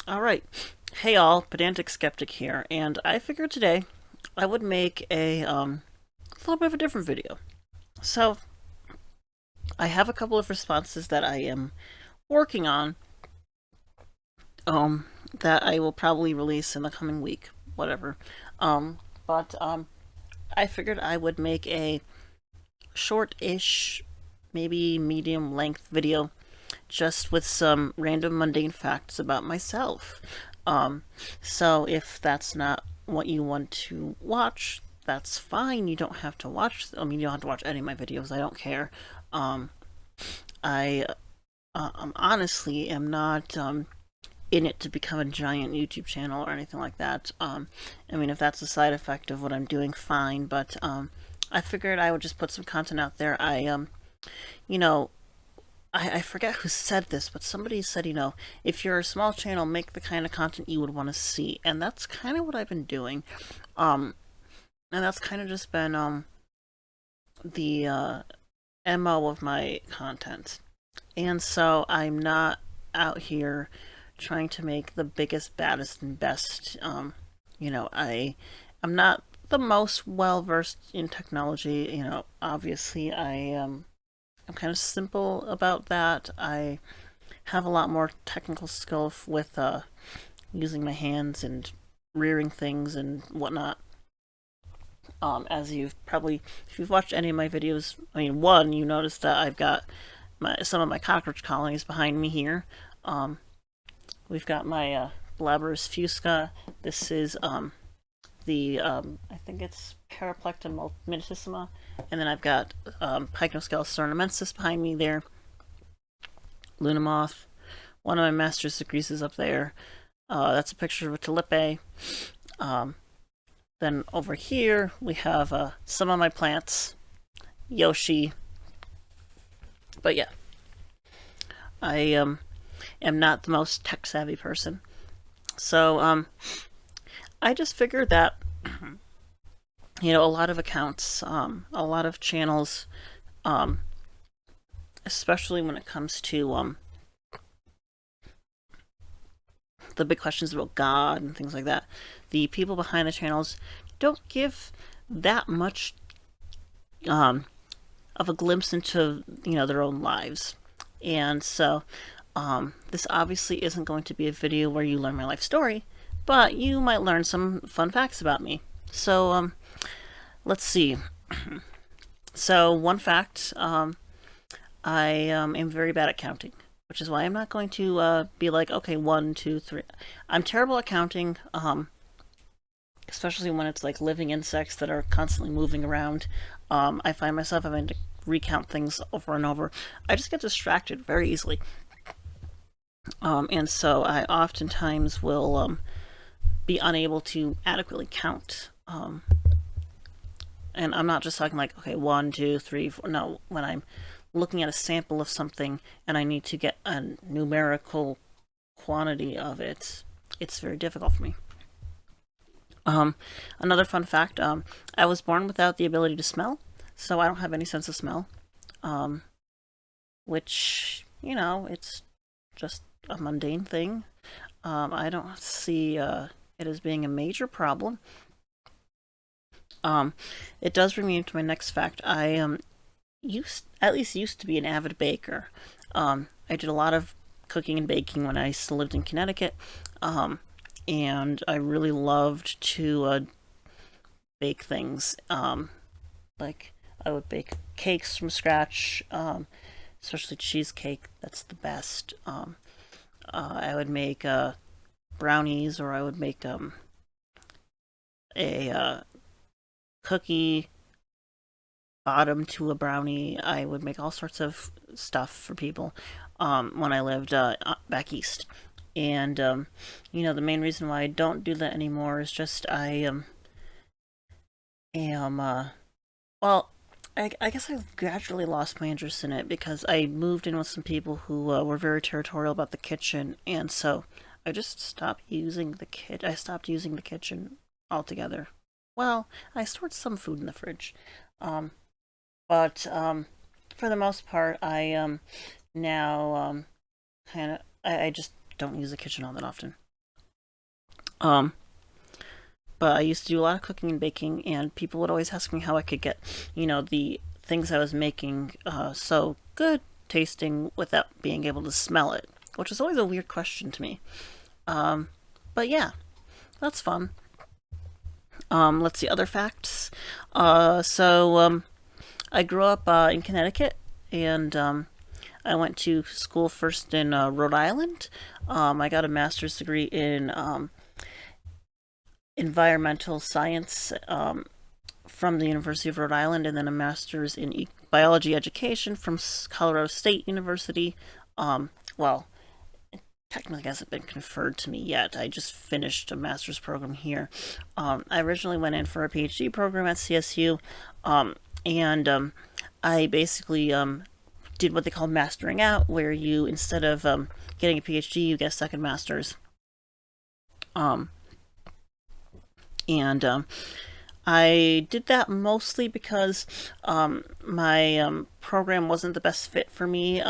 Alright, hey all, Pedantic Skeptic here, and I figured today I would make a little bit of a different video. So, I have a couple of responses that I am working on, um, that I will probably release in the coming week, whatever. But I figured I would make a short-ish, maybe medium-length video just with some random mundane facts about myself. Um, so if that's not what you want to watch, that's fine. You don't have to watch. I mean, you don't have to watch any of my videos. I don't care. Um, I honestly am not in it to become a giant YouTube channel or anything like that. I mean, if that's a side effect of what I'm doing, fine. But I figured I would just put some content out there. You know, I forget who said this, but somebody said, if you're a small channel, make the kind of content you would want to see. And that's kind of what I've been doing. Um, and that's kind of just been the MO of my content. And so I'm not out here trying to make the biggest, baddest, and best. I'm not the most well versed in technology. Obviously I'm kind of simple about that. I have a lot more technical skill with using my hands and rearing things and whatnot. As if you've watched any of my videos, I mean, one, you noticed that I've got some of my cockroach colonies behind me here. Um, we've got my Blabberus fusca. This is I think it's Paraplecta minutissima, and then I've got Pycnoscalus ornamensis behind me there, Luna moth. One of my Master's degrees is up there. That's a picture of a tulipe. Um, then over here we have some of my plants, Yoshi. But yeah, I am not the most tech savvy person, so I just figured that a lot of accounts, a lot of channels, um, especially when it comes to the big questions about God and things like that, the people behind the channels don't give that much of a glimpse into their own lives. And so this obviously isn't going to be a video where you learn my life story, but you might learn some fun facts about me. So let's see. So one fact, I am very bad at counting, which is why I'm not going to be like, okay, 1, 2, 3. I'm terrible at counting, especially when it's like living insects that are constantly moving around. I find myself having to recount things over and over. I just get distracted very easily. And so I oftentimes will be unable to adequately count. And I'm not just talking like, okay, 1, 2, 3, 4. No, when I'm looking at a sample of something and I need to get a numerical quantity of it, it's very difficult for me. Another fun fact, I was born without the ability to smell, so I don't have any sense of smell. Which, it's just a mundane thing. I don't see it as being a major problem. It does bring me into my next fact. I used to be an avid baker. I did a lot of cooking and baking when I still lived in Connecticut, and I really loved to bake things. Like I would bake cakes from scratch, especially cheesecake. That's the best. I would make brownies, or I would make a cookie bottom to a brownie. I would make all sorts of stuff for people when I lived back east. And the main reason why I don't do that anymore is just I am well, I guess I've gradually lost my interest in it because I moved in with some people who were very territorial about the kitchen, and so I just stopped using the I stopped using the kitchen altogether. Well, I stored some food in the fridge, um, but for the most part, I now kind of I just don't use the kitchen all that often. Um, but I used to do a lot of cooking and baking, and people would always ask me how I could get, the things I was making so good tasting without being able to smell it, which is always a weird question to me. Um, but yeah, that's fun. Let's see other facts. I grew up in Connecticut, and I went to school first in Rhode Island. I got a master's degree in environmental science from the University of Rhode Island, and then a master's in biology education from Colorado State University. Well, technically hasn't been conferred to me yet. I just finished a master's program here. I originally went in for a PhD program at CSU, and I basically did what they call mastering out, where you, instead of getting a PhD, you get a second master's. Um, and I did that mostly because my program wasn't the best fit for me,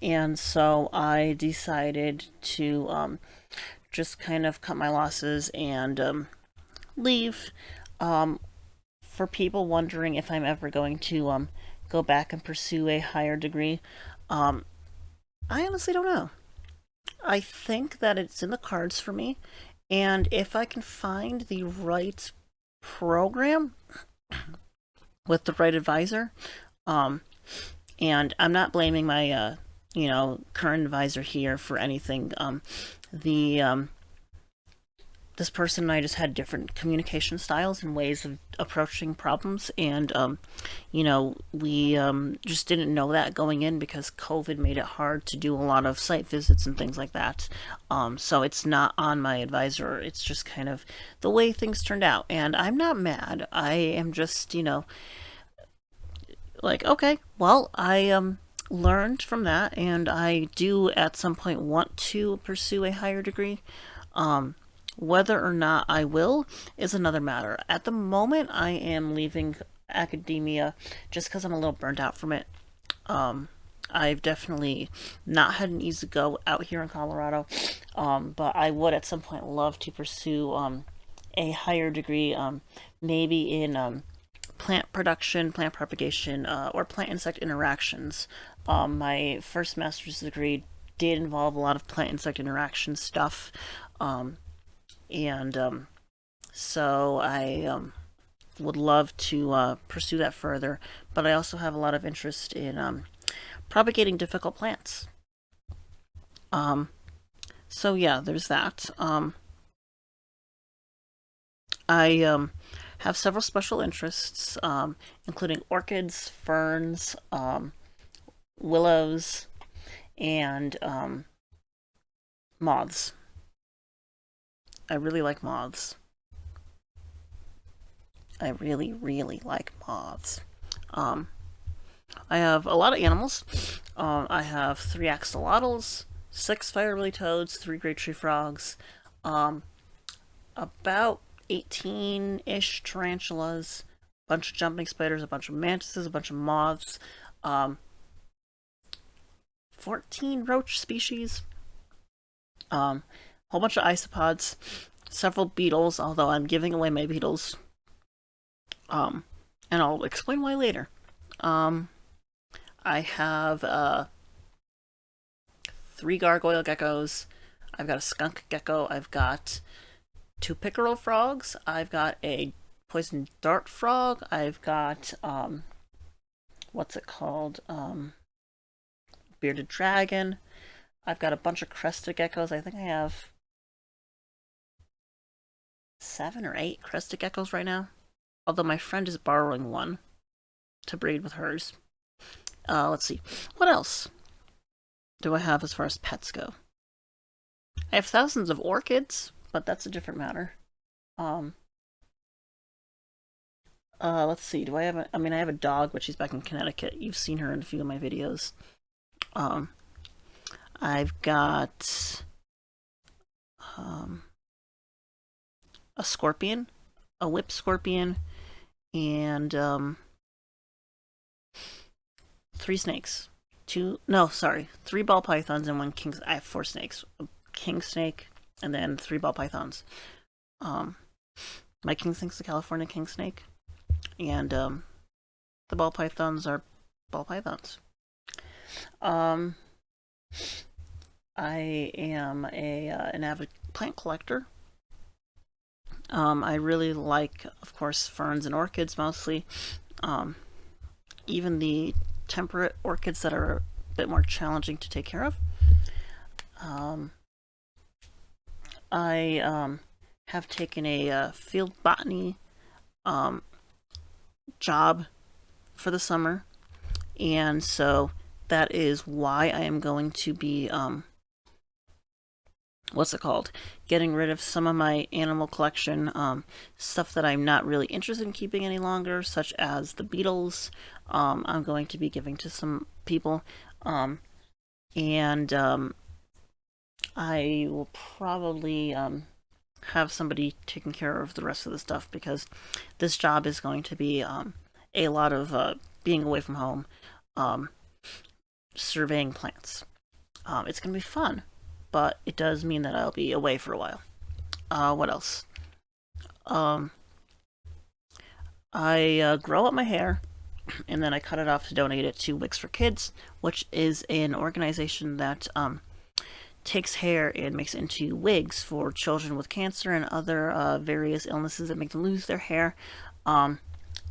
and so I decided to just kind of cut my losses and leave. Um, for people wondering if I'm ever going to go back and pursue a higher degree, um, I honestly don't know. I think that it's in the cards for me, and if I can find the right program with the right advisor, um, and I'm not blaming my current advisor here for anything. The This person and I just had different communication styles and ways of approaching problems, and we just didn't know that going in because COVID made it hard to do a lot of site visits and things like that. So it's not on my advisor. It's just kind of the way things turned out, and I'm not mad. I am just like, okay, well, I learned from that, and I do at some point want to pursue a higher degree. Um, Whether or not I will is another matter. At the moment, I am leaving academia just because I'm a little burnt out from it. Um, I've definitely not had an easy go out here in Colorado, but I would at some point love to pursue a higher degree, maybe in plant production, plant propagation, or plant insect interactions. My first master's degree did involve a lot of plant insect interaction stuff. Um, and so I would love to pursue that further, but I also have a lot of interest in propagating difficult plants. Um, so yeah, there's that. I have several special interests, including orchids, ferns, willows, and moths. I really like moths. I really, really like moths. Um, I have a lot of animals. I have three axolotls, six fire toads, three great tree frogs, um, about 18-ish tarantulas, a bunch of jumping spiders, a bunch of mantises, a bunch of moths, um, 14 roach species, a whole bunch of isopods, several beetles, although I'm giving away my beetles, and I'll explain why later. Um, I have three gargoyle geckos. I've got a skunk gecko. I've got two pickerel frogs. I've got a poison dart frog. I've got what's it called? Bearded dragon. I've got a bunch of crested geckos. I think I have 7 or 8 crested geckos right now. Although my friend is borrowing one to breed with hers. Let's see. What else do I have as far as pets go? I have thousands of orchids, but that's a different matter. Um, let's see. Do I have I mean, I have a dog, but she's back in Connecticut. You've seen her in a few of my videos. Um, I've got um, a scorpion, a whip scorpion, and 3 snakes. Three ball pythons and one king. I have 4 snakes. A king snake, and then 3 ball pythons. Um, my king snake's the California king snake, and the ball pythons are ball pythons. Um, I am an avid plant collector. I really like, of course, ferns and orchids mostly. Um, Even the temperate orchids that are a bit more challenging to take care of. Um, I have taken a field botany um, job for the summer, and so that is why I am going to be what's it called? Getting rid of some of my animal collection, stuff that I'm not really interested in keeping any longer, such as the beetles. I'm going to be giving to some people, and I will probably have somebody taking care of the rest of the stuff because this job is going to be a lot of being away from home, um, surveying plants. It's going to be fun, but it does mean that I'll be away for a while. What else? Um, I grow up my hair and then I cut it off to donate it to Wigs for Kids, which is an organization that takes hair and makes it into wigs for children with cancer and other various illnesses that make them lose their hair. Um,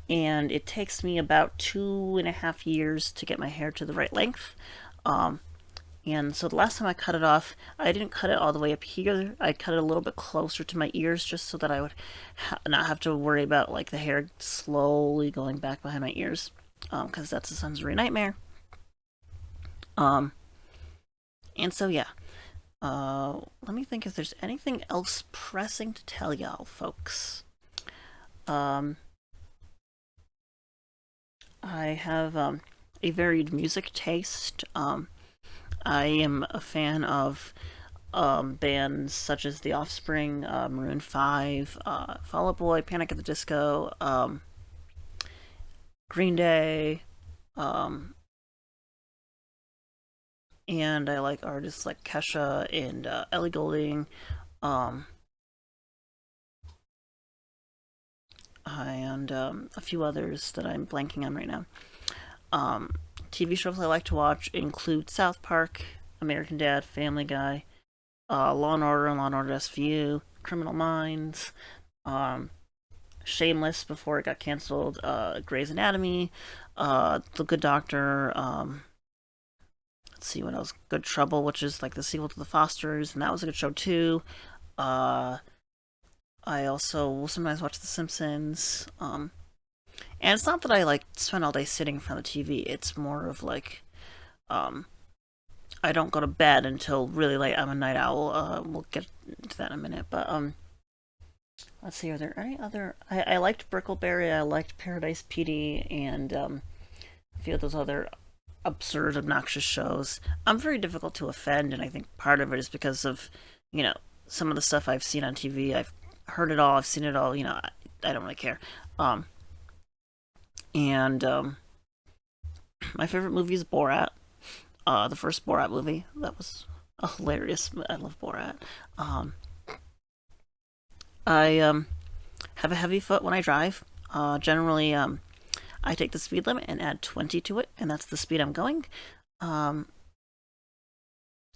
and it takes me about 2.5 years to get my hair to the right length. Um, and so the last time I cut it off, I didn't cut it all the way up here. I cut it a little bit closer to my ears just so that I would not have to worry about like the hair slowly going back behind my ears, because that's a sensory nightmare. Um, and so yeah, let me think if there's anything else pressing to tell y'all, folks. Um, I have a varied music taste. I am a fan of bands such as The Offspring, Maroon 5, Fall Out Boy, Panic at the Disco, Green Day, um, and I like artists like Kesha and Ellie Goulding, um, and a few others that I'm blanking on right now. Um, TV shows I like to watch include South Park, American Dad, Family Guy, Law and Order and Law and Order SVU, Criminal Minds, um, Shameless before it got canceled, Grey's Anatomy, The Good Doctor, let's see what else, Good Trouble, which is like the sequel to The Fosters, and that was a good show too. Uh, I also will sometimes watch The Simpsons. And it's not that I like spend all day sitting in front of the TV. It's more of like, um, I don't go to bed until really late. I'm a night owl. We'll get into that in a minute. But let's see. Are there any other? I liked Brickleberry. I liked Paradise PD, and a few of those other absurd, obnoxious shows. I'm very difficult to offend, and I think part of it is because of, you know, some of the stuff I've seen on TV. I've heard it all. I've seen it all. You know, I don't really care. And my favorite movie is Borat. The first Borat movie. That was hilarious. I love Borat. I have a heavy foot when I drive. Generally, I take the speed limit and add 20 to it, and that's the speed I'm going. Um,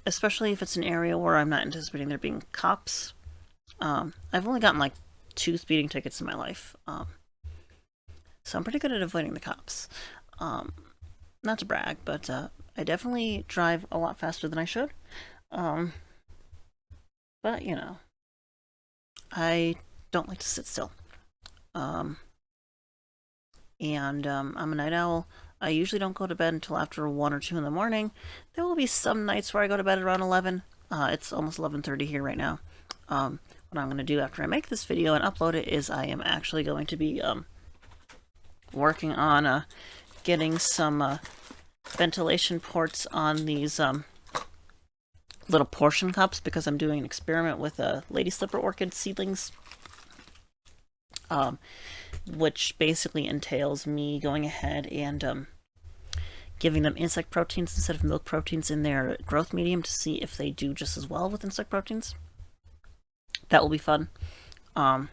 Especially if it's an area where I'm not anticipating there being cops. I've only gotten like 2 speeding tickets in my life. So I'm pretty good at avoiding the cops. Not to brag, but I definitely drive a lot faster than I should. Um, but, you know, I don't like to sit still. Um, and I'm a night owl. I usually don't go to bed until after 1 or 2 in the morning. There will be some nights where I go to bed around 11. It's almost 11:30 here right now. What I'm going to do after I make this video and upload it is I am actually going to be working on getting some ventilation ports on these little portion cups because I'm doing an experiment with lady slipper orchid seedlings, which basically entails me going ahead and giving them insect proteins instead of milk proteins in their growth medium to see if they do just as well with insect proteins. That will be fun. Um,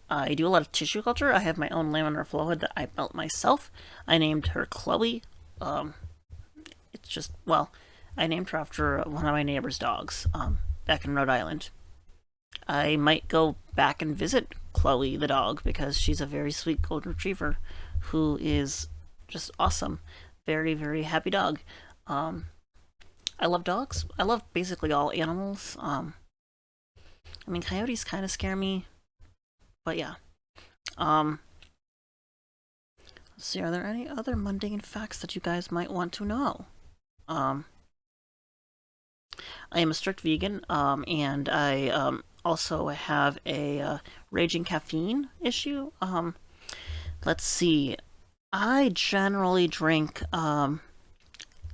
I do a lot of tissue culture. I have my own laminar flow hood that I built myself. I named her Chloe. Um, it's just, well, I named her after one of my neighbor's dogs back in Rhode Island. I might go back and visit Chloe the dog because she's a very sweet golden retriever who is just awesome. Very, very happy dog. Um, I love dogs. I love basically all animals. I mean, coyotes kind of scare me, but yeah. Um, let's see, are there any other mundane facts that you guys might want to know? Um, I am a strict vegan, and I also have a raging caffeine issue. Let's see. I generally drink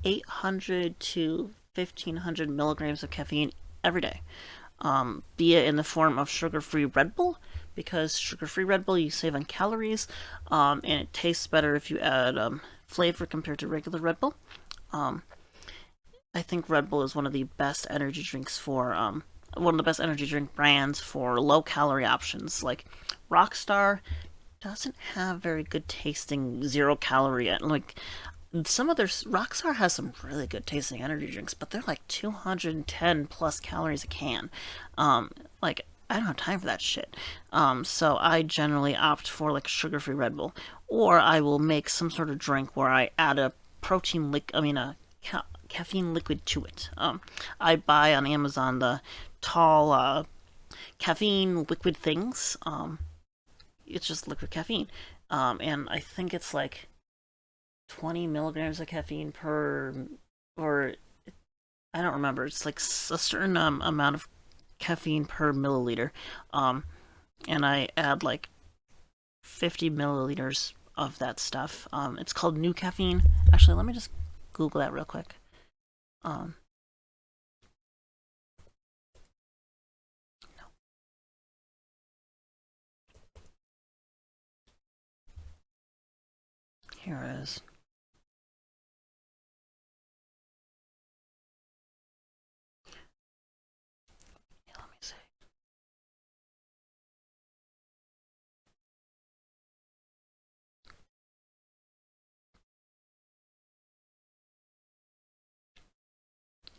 800 to 1500 milligrams of caffeine every day, be it in the form of sugar-free Red Bull, because sugar-free Red Bull you save on calories, and it tastes better if you add flavor compared to regular Red Bull. Um, I think Red Bull is one of the best energy drinks for one of the best energy drink brands for low calorie options. Like Rockstar doesn't have very good tasting 0 calorie. Like some of their Rockstar has some really good tasting energy drinks, but they're like 210 plus calories a can. Like I don't have time for that shit. So I generally opt for like a sugar-free Red Bull, or I will make some sort of drink where I add a protein lick. I mean a caffeine liquid to it. I buy on Amazon the tall caffeine liquid things. It's just liquid caffeine, and I think it's like 20 milligrams of caffeine per, or I don't remember. It's like a certain amount of caffeine per milliliter, um, and I add like 50 milliliters of that stuff. It's called New Caffeine. Actually, let me just Google that real quick. Um, Here it is. Yeah, let me see.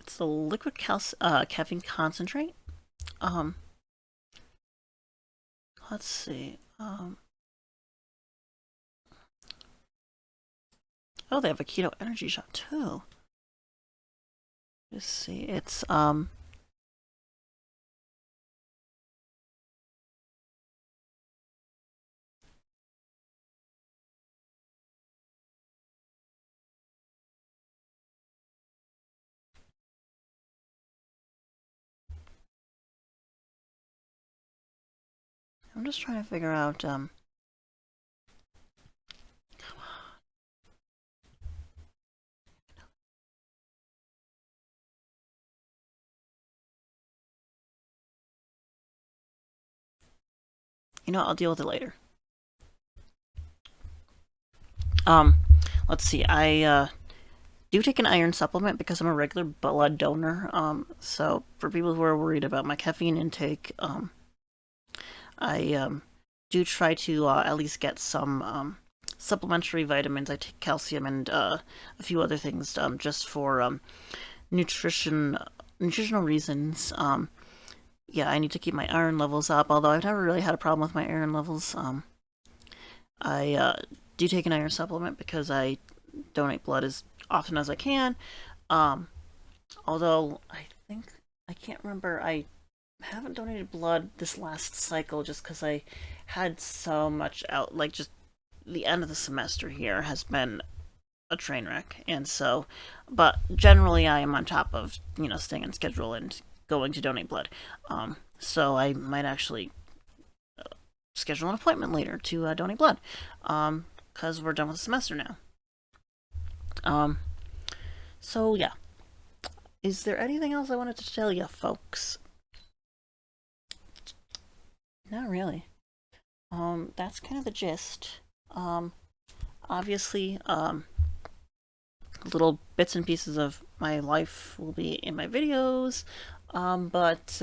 It's the liquid caffeine concentrate. Um, let's see. Oh, they have a keto energy shot too. Let's see. It's I'm just trying to figure out I'll deal with it later. Um, let's see. I do take an iron supplement because I'm a regular blood donor. So for people who are worried about my caffeine intake, I do try to at least get some supplementary vitamins. I take calcium and a few other things just for nutritional reasons. Yeah, I need to keep my iron levels up. Although I've never really had a problem with my iron levels. I do take an iron supplement because I donate blood as often as I can. Um, Although I think I can't remember. I haven't donated blood this last cycle just because I had so much out. Like just the end of the semester here has been a train wreck, and so. But generally, I am on top of staying on schedule and going to donate blood. So I might actually schedule an appointment later to donate blood, because we're done with the semester now. Um, so yeah, is there anything else I wanted to tell you, folks? Not really. That's kind of the gist. Um, Obviously, little bits and pieces of my life will be in my videos, but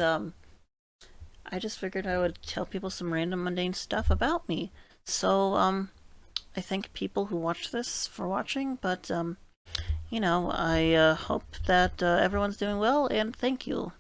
I just figured I would tell people some random mundane stuff about me. So, I thank people who watch this for watching, but, I hope that everyone's doing well, and thank you.